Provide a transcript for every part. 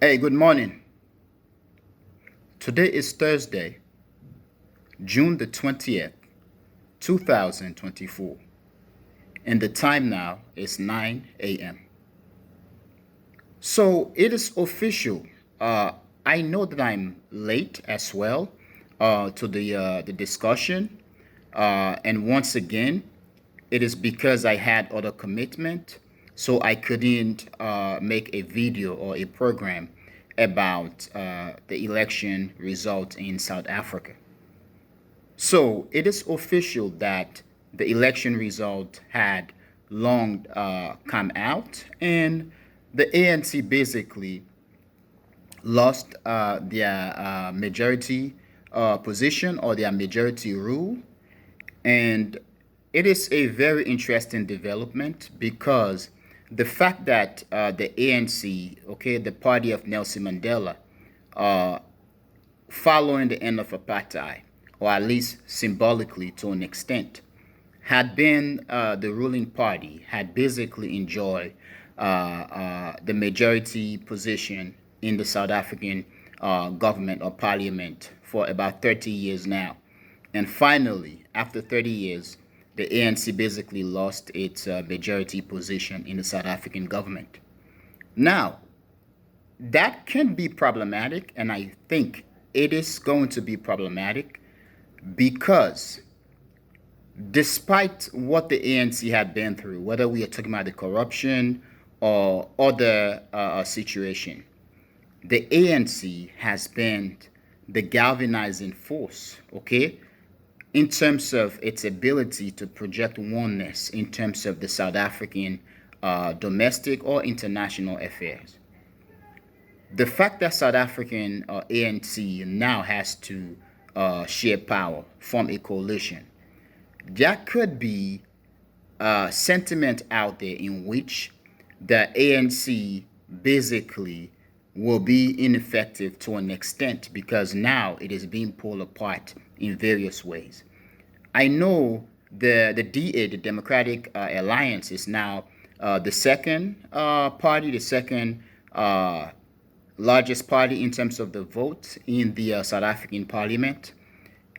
Hey, good morning. Today is Thursday, June the 20th, 2024, and the time now is 9 a.m. So it is official. Uh, I know that I'm late as well to the discussion, and once again, it is because I had other commitment, so I couldn't make a video or a program about the election result in South Africa. So it is official that the election result had long come out, and the ANC basically lost their majority position or their majority rule. And it is a very interesting development because the fact that the ANC, okay, the party of Nelson Mandela, uh, following the end of apartheid, or at least symbolically to an extent, had been the ruling party, had basically enjoyed the majority position in the South African government or parliament for about 30 years now. And finally, after 30 years, the ANC basically lost its majority position in the South African government. Now, that can be problematic, and I think it is going to be problematic because despite what the ANC had been through, whether we are talking about the corruption or other situation, the ANC has been the galvanizing force, okay, in terms of its ability to project oneness in terms of the South African domestic or international affairs. The fact that South African ANC now has to share power, form a coalition, that could be sentiment out there in which the ANC basically will be ineffective to an extent because now it is being pulled apart in various ways. I know the DA, the Democratic Alliance, is now the second party, the second largest party in terms of the vote in the South African Parliament,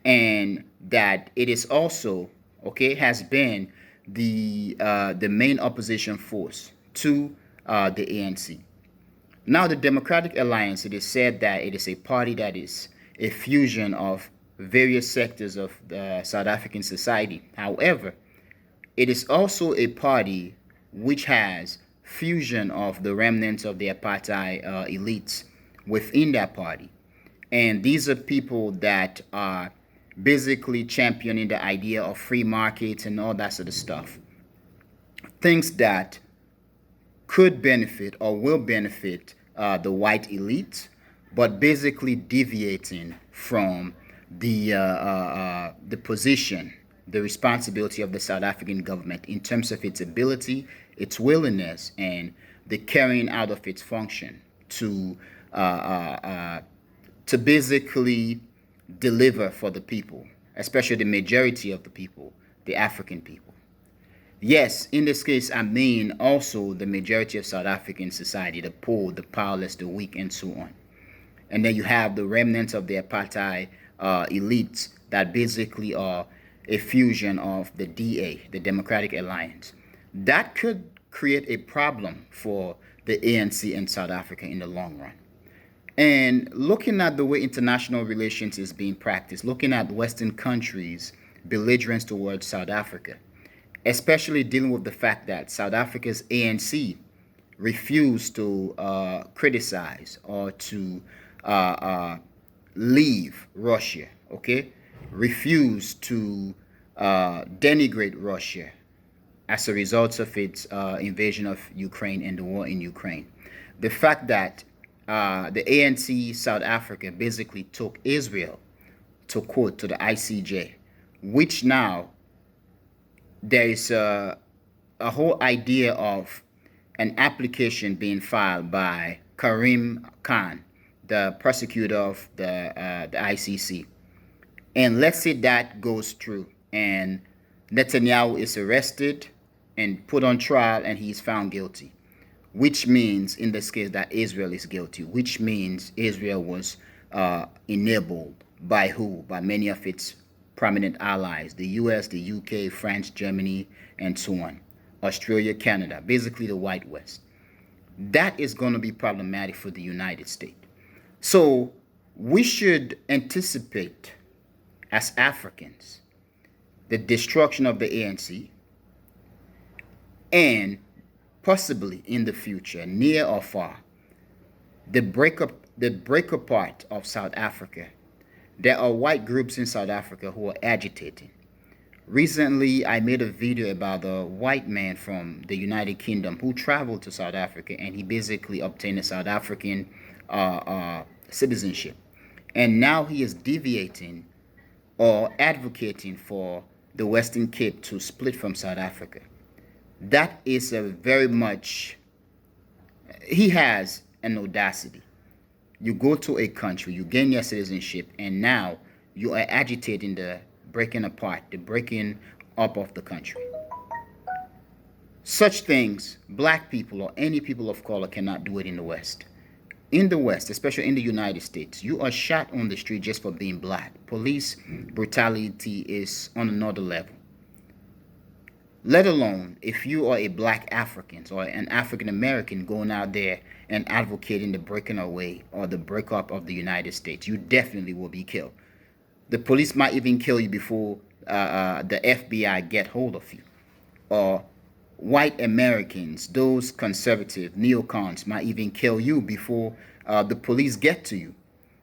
and that it is also okay has been the main opposition force to the ANC. Now, the Democratic Alliance, it is said that it is a party that is a fusion of various sectors of the South African society. However, it is also a party which has fusion of the remnants of the apartheid elites within that party. And these are people that are basically championing the idea of free markets and all that sort of stuff. Things that could benefit or will benefit the white elite, but basically deviating from the position, the responsibility of the South African government in terms of its ability, its willingness, and the carrying out of its function to uh, uh, uh, to basically deliver for the people, especially the majority of the people, the African people. Yes, in this case, I mean also the majority of South African society, the poor, the powerless, the weak, and so on. And then you have the remnants of the apartheid elites that basically are a fusion of the DA, the Democratic Alliance. That could create a problem for the ANC in South Africa in the long run. And looking at the way international relations is being practiced, looking at Western countries' belligerence towards South Africa, especially dealing with the fact that South Africa's ANC refused to criticize or to uh, uh, leave Russia, okay? Refused to denigrate Russia as a result of its invasion of Ukraine and the war in Ukraine. The fact that the ANC South Africa basically took Israel to court to the ICJ, which now there is a whole idea of an application being filed by Karim Khan, the prosecutor of the ICC. And let's say that goes through and Netanyahu is arrested and put on trial and he's found guilty. which means in this case that Israel is guilty, which means Israel was enabled by who? By many of its prominent allies, the US, the UK, France, Germany, and so on, Australia, Canada, basically the White West. That is going to be problematic for the United States. So we should anticipate as Africans the destruction of the ANC and possibly in the future, near or far, the break apart of South Africa. There are white groups in South Africa who are agitating. Recently, I made a video about a white man from the United Kingdom who traveled to South Africa and he basically obtained a South African citizenship. And now he is deviating or advocating for the Western Cape to split from South Africa. That is a very much, he has an audacity. You go to a country, you gain your citizenship, and now you are agitating the breaking apart, the breaking up of the country. Such things, black people or any people of color cannot do it in the West. In the West, especially in the United States, you are shot on the street just for being black. Police brutality is on another level. Let alone if you are a black African or an African American going out there and advocating the breaking away or the breakup of the United States, you definitely will be killed. The police might even kill you before the FBI get hold of you. Or white Americans, those conservative neocons, might even kill you before the police get to you.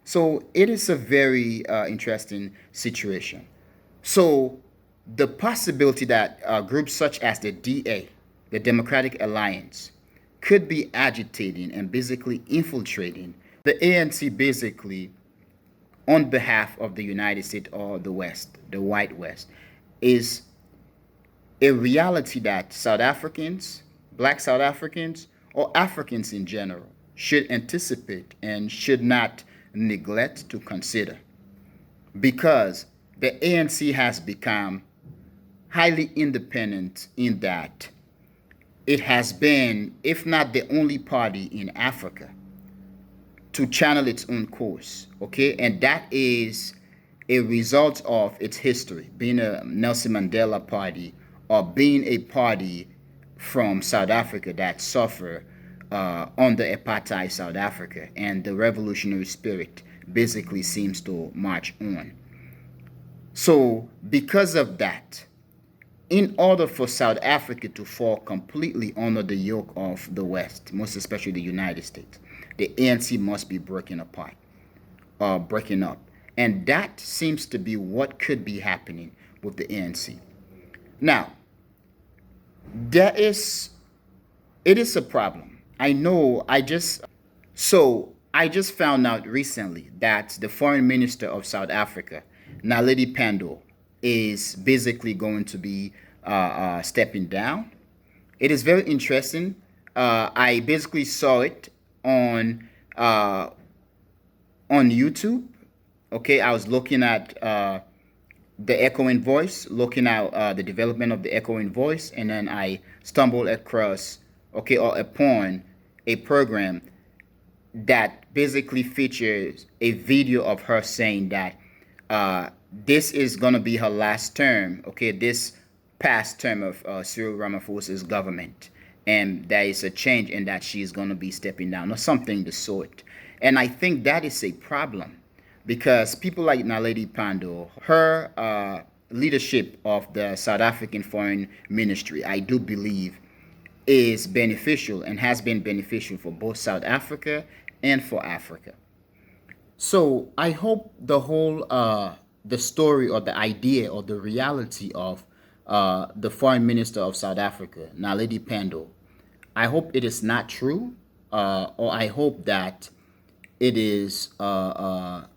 So it is a very interesting situation. So the possibility that groups such as the DA, the Democratic Alliance, could be agitating and basically infiltrating the ANC basically on behalf of the United States or the West, the White West, is a reality that South Africans, black South Africans, or Africans in general should anticipate and should not neglect to consider. Because the ANC has become highly independent in that it has been, if not the only party in Africa, to channel its own course, okay? And that is a result of its history, being a Nelson Mandela party or being a party from South Africa that suffered under apartheid South Africa, and the revolutionary spirit basically seems to march on. So because of that, in order for South Africa to fall completely under the yoke of the West, most especially the United States, the ANC must be breaking apart or breaking up. And that seems to be what could be happening with the ANC. Now, it is a problem. I know I just found out recently that the foreign minister of South Africa, Naledi Pandor, is basically going to be stepping down. It is very interesting. I basically saw it on YouTube. Okay, I was looking at the echoing voice, looking at the development of the echoing voice, and then I stumbled across, okay, or upon a program that basically features a video of her saying that this is going to be her last term, okay, this past term of Cyril Ramaphosa's government, and there is a change in that she's going to be stepping down or something of the sort. And I think that is a problem because people like Naledi Pandor, her leadership of the South African Foreign Ministry, I do believe is beneficial and has been beneficial for both South Africa and for Africa. So I hope the whole the story or the idea or the reality of the foreign minister of South Africa, Naledi Pandor, I hope it is not true, or I hope that it is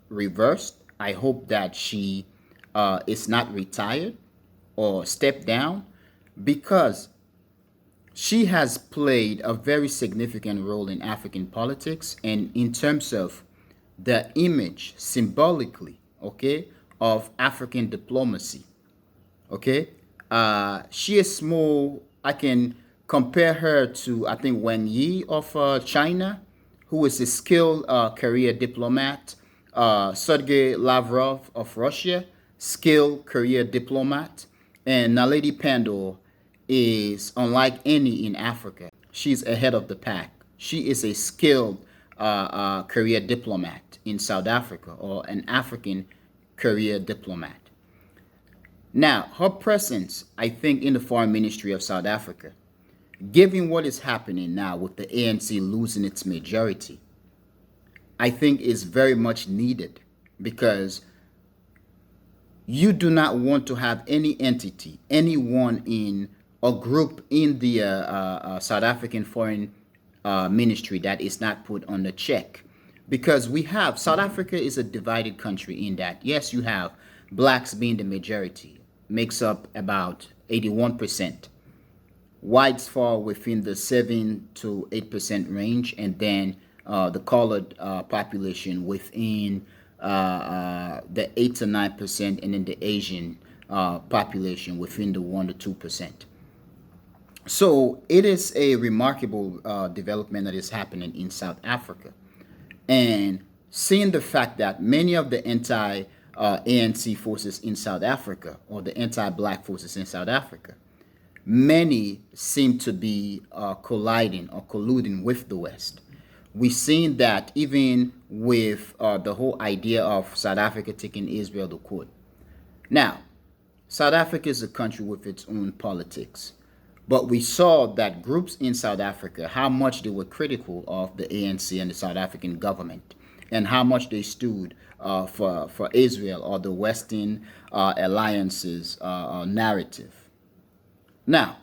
reversed. I hope that she is not retired or stepped down, because she has played a very significant role in African politics and in terms of the image symbolically, okay, of African diplomacy. Okay, she is more, I can compare her to, I think, Wang Yi of China, who is a skilled career diplomat, Sergei Lavrov of Russia, skilled career diplomat, and Naledi Pandor is unlike any in Africa. She's ahead of the pack. She is a skilled career diplomat in South Africa, or an African career diplomat. Now, her presence, I think, in the foreign ministry of South Africa, given what is happening now with the ANC losing its majority, I think is very much needed, because you do not want to have any entity, anyone in a group in the South African foreign ministry that is not put on the check. Because we have, South Africa is a divided country in that, yes, you have blacks being the majority, makes up about 81%. Whites fall within the 7 to 8% range, and then the colored population within the 8 to 9%, and then the Asian population within the 1 to 2%. So it is a remarkable development that is happening in South Africa. And seeing the fact that many of the anti-ANC forces in South Africa, or the anti-black forces in South Africa, many seem to be colliding or colluding with the West. We've seen that even with the whole idea of South Africa taking Israel to court. Now, South Africa is a country with its own politics. But we saw that groups in South Africa, how much they were critical of the ANC and the South African government, and how much they stood for Israel or the Western alliances narrative. Now,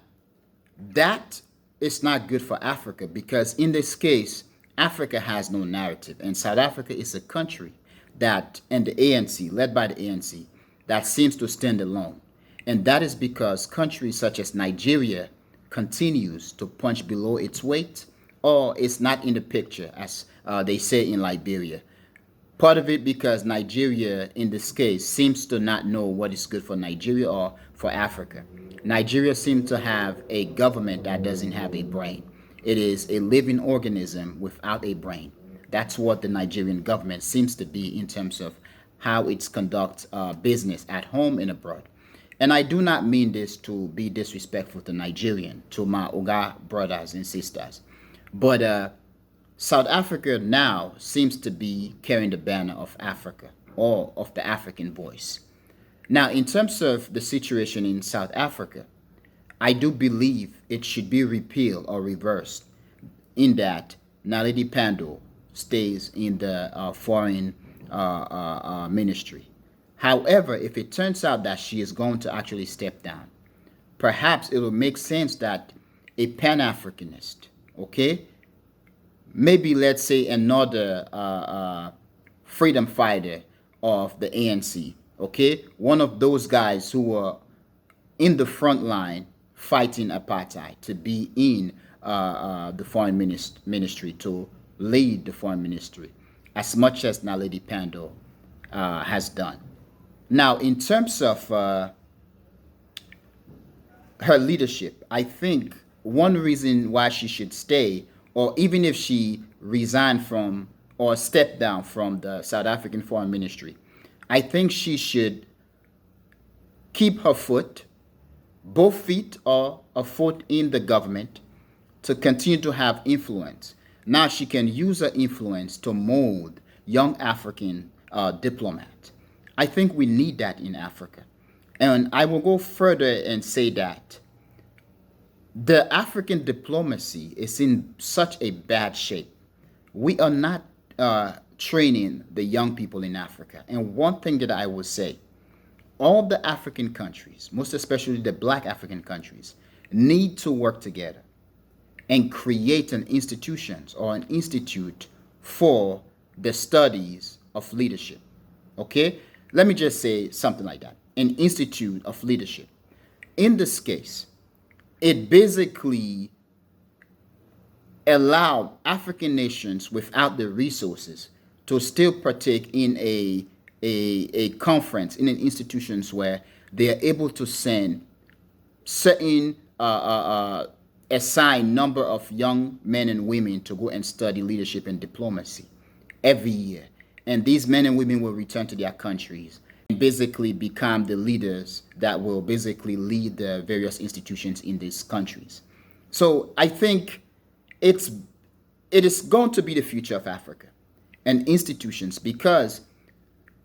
that is not good for Africa, because in this case, Africa has no narrative, and South Africa is a country that, and the ANC, led by the ANC, that seems to stand alone. And that is because countries such as Nigeria continues to punch below its weight, or it's not in the picture, as they say in Liberia. Part of it because Nigeria, in this case, seems to not know what is good for Nigeria or for Africa. Nigeria seems to have a government that doesn't have a brain. It is a living organism without a brain. That's what the Nigerian government seems to be in terms of how it conducts business at home and abroad. And I do not mean this to be disrespectful to Nigerian, to my Oga brothers and sisters. But South Africa now seems to be carrying the banner of Africa, or of the African voice. Now, in terms of the situation in South Africa, I do believe it should be repealed or reversed, in that Naledi Pandor stays in the foreign ministry. However, if it turns out that she is going to actually step down, perhaps it will make sense that a Pan-Africanist, okay, maybe let's say another freedom fighter of the ANC, okay, one of those guys who were in the front line fighting apartheid, to be in the foreign ministry, to lead the foreign ministry, as much as Naledi Pandor has done. Now, in terms of her leadership, I think one reason why she should stay, or even if she resigned from or stepped down from the South African foreign ministry, I think she should keep her foot, both feet, or a foot in the government, to continue to have influence. Now she can use her influence to mold young African diplomats. I think we need that in Africa. And I will go further and say that the African diplomacy is in such a bad shape. We are not training the young people in Africa. And one thing that I will say, all the African countries, most especially the black African countries, need to work together and create an institutions or an institute for the studies of leadership. Okay? Let me just say something like that. An institute of leadership. In this case, it basically allowed African nations without the resources to still partake in a conference, in an institutions where they are able to send certain assign number of young men and women to go and study leadership and diplomacy every year. And these men and women will return to their countries and basically become the leaders that will basically lead the various institutions in these countries. So I think it's it is going to be the future of Africa and institutions, because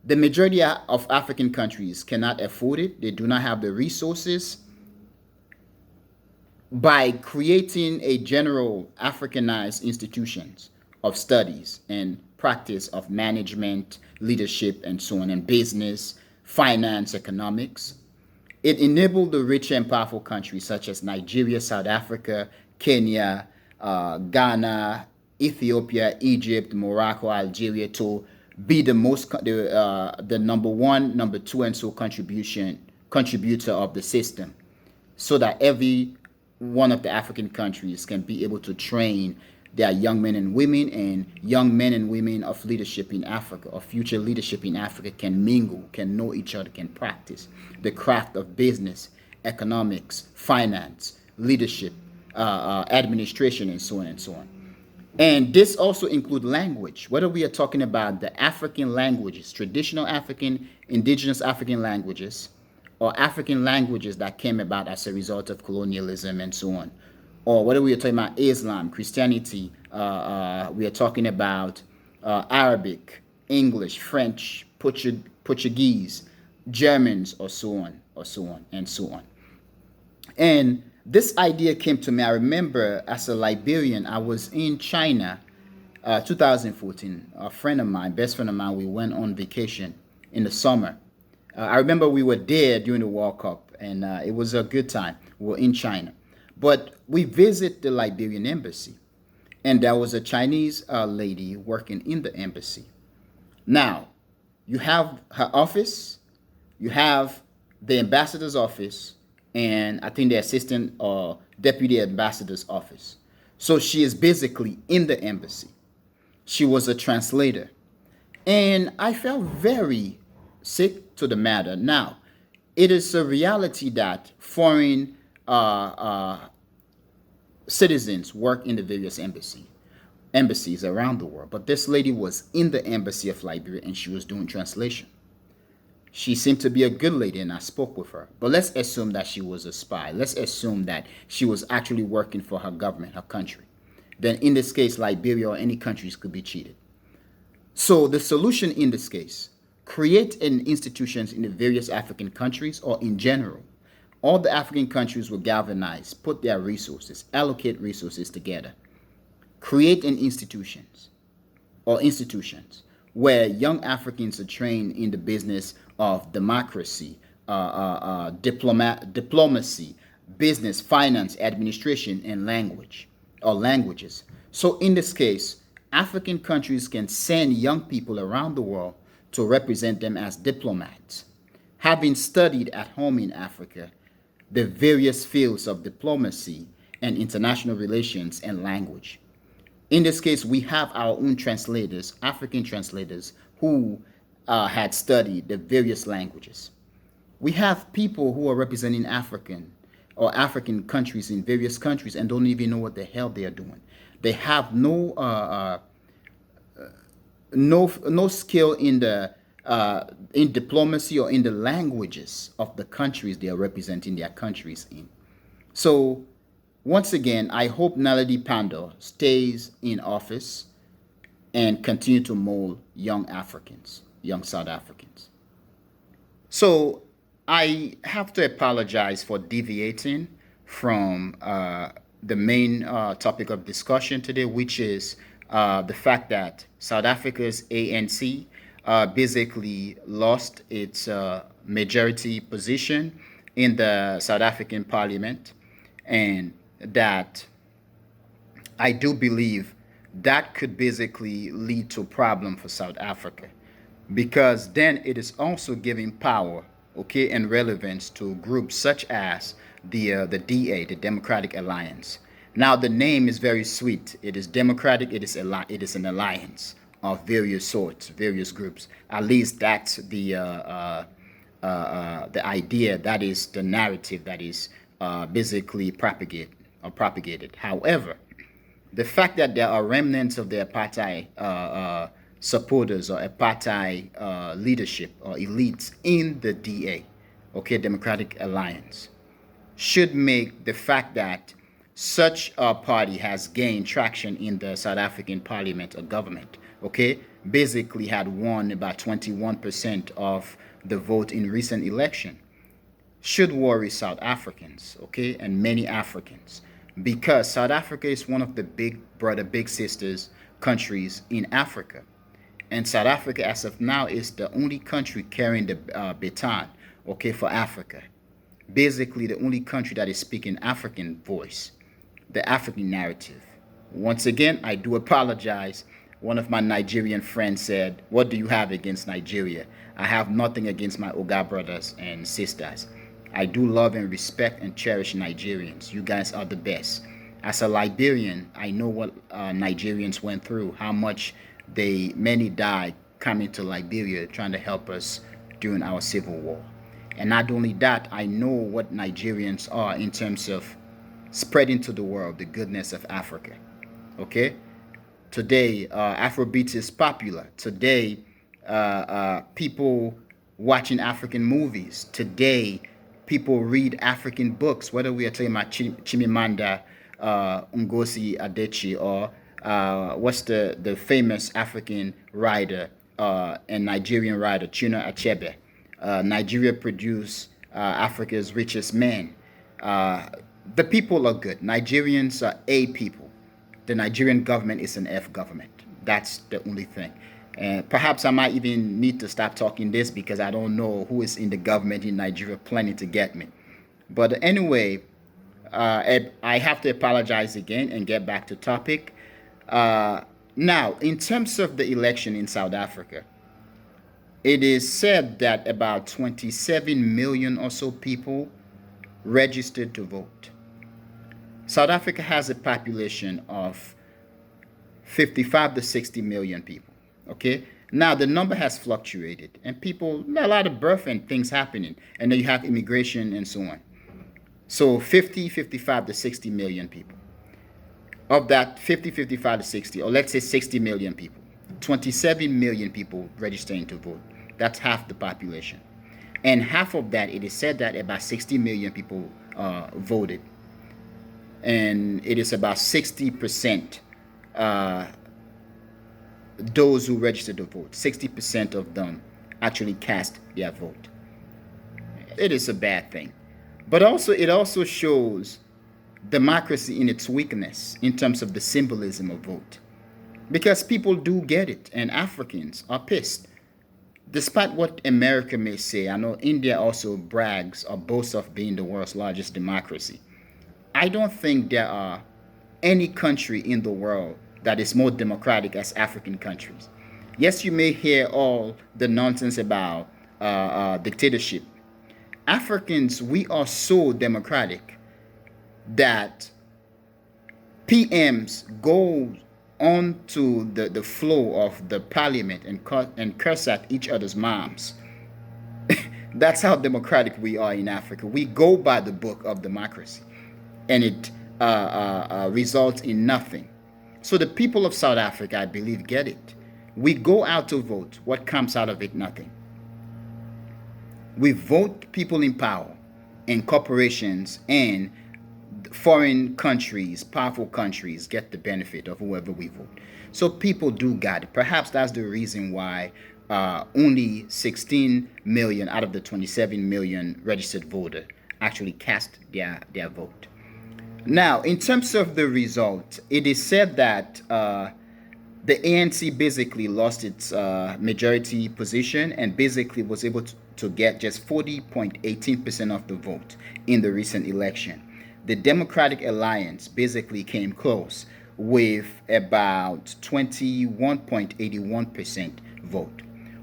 the majority of African countries cannot afford it. They do not have the resources. By creating a general Africanized institutions of studies and practice of management, leadership, and so on, and business, finance, economics, it enabled the rich and powerful countries such as Nigeria, South Africa, Kenya, Ghana, Ethiopia, Egypt, Morocco, Algeria to be the number one, number two, and so contributor of the system, so that every one of the African countries can be able to train their young men and women, and young men and women of leadership in Africa, of future leadership in Africa, can mingle, can know each other, can practice the craft of business, economics, finance, leadership, administration, and so on and so on. And this also includes language, whether we are talking about the African languages, traditional African, indigenous African languages, or African languages that came about as a result of colonialism and so on. Or whether we are talking about Islam, Christianity, we are talking about Arabic, English, French, Portuguese, Germans, or so on, or so on, and so on. And this idea came to me. I remember as a Liberian, I was in China, 2014. A friend of mine, best friend of mine, we went on vacation in the summer. I remember we were there during the World Cup, and it was a good time. We were in China. But we visited the Liberian embassy, and there was a Chinese lady working in the embassy. Now, you have her office, you have the ambassador's office, and I think the assistant or deputy ambassador's office. So she is basically in the embassy. She was a translator. And I felt very sick to the matter. Now, it is a reality that foreign citizens work in the various embassies around the world. But this lady was in the embassy of Liberia, and she was doing translation. She seemed to be a good lady, and I spoke with her. But let's assume that she was a spy. Let's assume that she was actually working for her government, her country. Then in this case, Liberia or any countries could be cheated. So the solution in this case, create an institutions in the various African countries, or in general. All the African countries will galvanize, put their resources, allocate resources together. Create an institutions where young Africans are trained in the business of democracy, diplomacy, business, finance, administration, and languages. So in this case, African countries can send young people around the world to represent them as diplomats, having studied at home in Africa the various fields of diplomacy and international relations and language. In this case, we have our own translators, African translators, who had studied the various languages. We have people who are representing African countries in various countries and don't even know what the hell they are doing. They have no skill in diplomacy or in the languages of the countries they are representing their countries in. So once again, I hope Naledi Pandor stays in office and continue to mold young Africans, young South Africans. So I have to apologize for deviating from the main topic of discussion today, which is the fact that South Africa's ANC basically lost its majority position in the South African parliament, and that I do believe that could basically lead to a problem for South Africa, because then it is also giving power, okay, and relevance to groups such as the DA, the Democratic Alliance. Now the name is very sweet. It is democratic. It is an alliance of various sorts, various groups. At least that's the idea. That is the narrative that is basically propagated or propagated. However, the fact that there are remnants of the apartheid supporters or apartheid leadership or elites in the DA, okay, Democratic Alliance, should make the fact that such a party has gained traction in the South African parliament or government, okay, basically had won about 21% of the vote in recent election, should worry South Africans, okay, and many Africans, because South Africa is one of the big brother, big sisters countries in Africa. And South Africa, as of now, is the only country carrying the baton, okay, for Africa. Basically, the only country that is speaking African voice, the African narrative. Once again, I do apologize. One of my Nigerian friends said, "What do you have against Nigeria?" I have nothing against my Oga brothers and sisters. I do love and respect and cherish Nigerians. You guys are the best. As a Liberian, I know what Nigerians went through, how much many died coming to Liberia trying to help us during our civil war. And not only that, I know what Nigerians are in terms of spreading to the world the goodness of Africa. Okay? Today, Afrobeat is popular. Today, people watching African movies. Today, people read African books, whether we are talking about Chimamanda Ngozi Adichie or what's the famous African writer and Nigerian writer, Chinua Achebe. Nigeria produced Africa's richest man. The people are good. Nigerians are A people. The Nigerian government is an F government. That's the only thing. And perhaps I might even need to stop talking this because I don't know who is in the government in Nigeria planning to get me. But anyway, I have to apologize again and get back to topic. Now, in terms of the election in South Africa, it is said that about 27 million or so people registered to vote. South Africa has a population of 55 to 60 million people. Okay? Now, the number has fluctuated, and people, a lot of birth and things happening, and then you have immigration and so on. So 50, 55 to 60 million people. Of that 50, 55 to 60, or let's say 60 million people, 27 million people registering to vote. That's half the population. And half of that, it is said that about 60 million people voted. And it is about 60% those who registered to vote. 60% of them actually cast their vote. It is a bad thing. But also, it also shows democracy in its weakness in terms of the symbolism of vote. Because people do get it, and Africans are pissed. Despite what America may say, I know India also brags or boasts of being the world's largest democracy. I don't think there are any country in the world that is more democratic as African countries. Yes, you may hear all the nonsense about dictatorship. Africans, we are so democratic that PMs go onto the floor of the parliament and curse at each other's moms. That's how democratic we are in Africa. We go by the book of democracy, and it results in nothing. So the people of South Africa, I believe, get it. We go out to vote. What comes out of it? Nothing. We vote people in power, and corporations and foreign countries, powerful countries, get the benefit of whoever we vote. So people do got it. Perhaps that's the reason why only 16 million out of the 27 million registered voter actually cast their vote. Now, in terms of the result, it is said that the ANC basically lost its majority position and basically was able to get just 40.18% of the vote in the recent election. The Democratic Alliance basically came close with about 21.81% vote.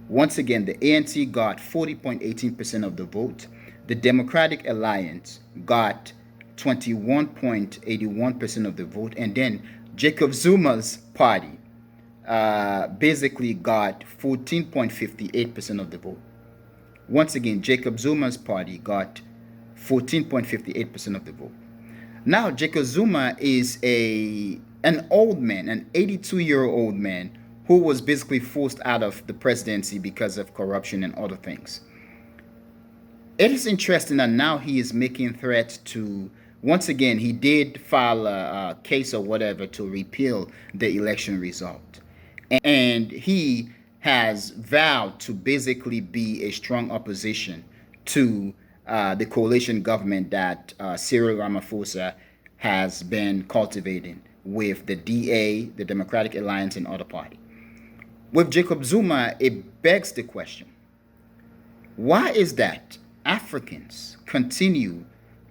Once again, the ANC got 40.18% of the vote. The Democratic Alliance got 21.81% of the vote. And then Jacob Zuma's party basically got 14.58% of the vote. Once again, Jacob Zuma's party got 14.58% of the vote. Now, Jacob Zuma is an old man, an 82-year-old man who was basically forced out of the presidency because of corruption and other things. It is interesting that now he is making threats to, once again, he did file a case or whatever to repeal the election result. And he has vowed to basically be a strong opposition to the coalition government that Cyril Ramaphosa has been cultivating with the DA, the Democratic Alliance, and other party. With Jacob Zuma, it begs the question, why is that Africans continue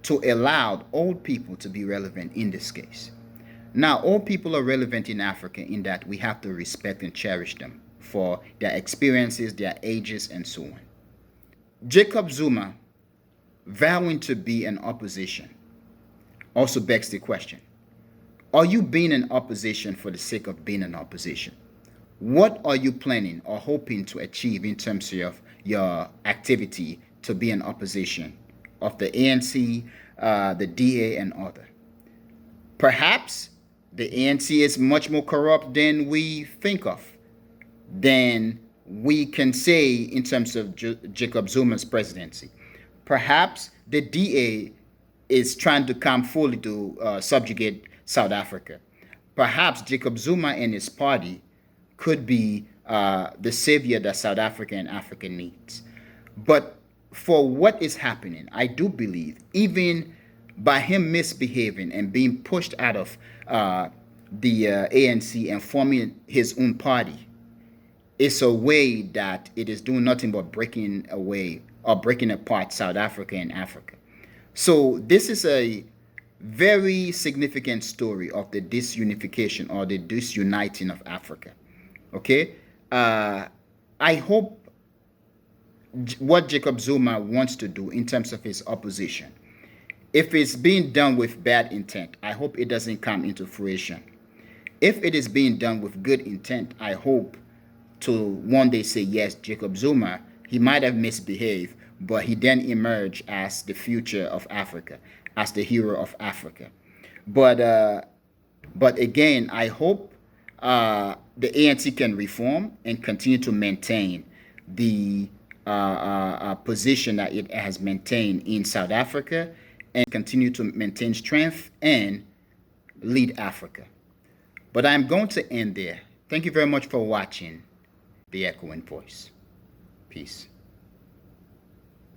to allow old people to be relevant in this case? Now, old people are relevant in Africa in that we have to respect and cherish them for their experiences, their ages, and so on. Jacob Zuma vowing to be an opposition also begs the question, are you being an opposition for the sake of being an opposition? What are you planning or hoping to achieve in terms of your activity to be an opposition of the ANC, the DA, and other? Perhaps the ANC is much more corrupt than we think of, than we can say in terms of Jacob Zuma's presidency. Perhaps the DA is trying to come fully to subjugate South Africa. Perhaps Jacob Zuma and his party could be the savior that South Africa and Africa needs. But for what is happening, I do believe, even by him misbehaving and being pushed out of the ANC and forming his own party, it's a way that it is doing nothing but breaking away or breaking apart South Africa and Africa. So this is a very significant story of the disunification or the disuniting of Africa. Okay? I hope what Jacob Zuma wants to do in terms of his opposition, if it's being done with bad intent, I hope it doesn't come into fruition. If it is being done with good intent, I hope to one day say, yes, Jacob Zuma, he might have misbehaved, but he then emerged as the future of Africa, as the hero of Africa. But again, I hope the ANC can reform and continue to maintain the position that it has maintained in South Africa and continue to maintain strength and lead Africa. But I'm going to end there. Thank you very much for watching The Echoing Voice. Peace.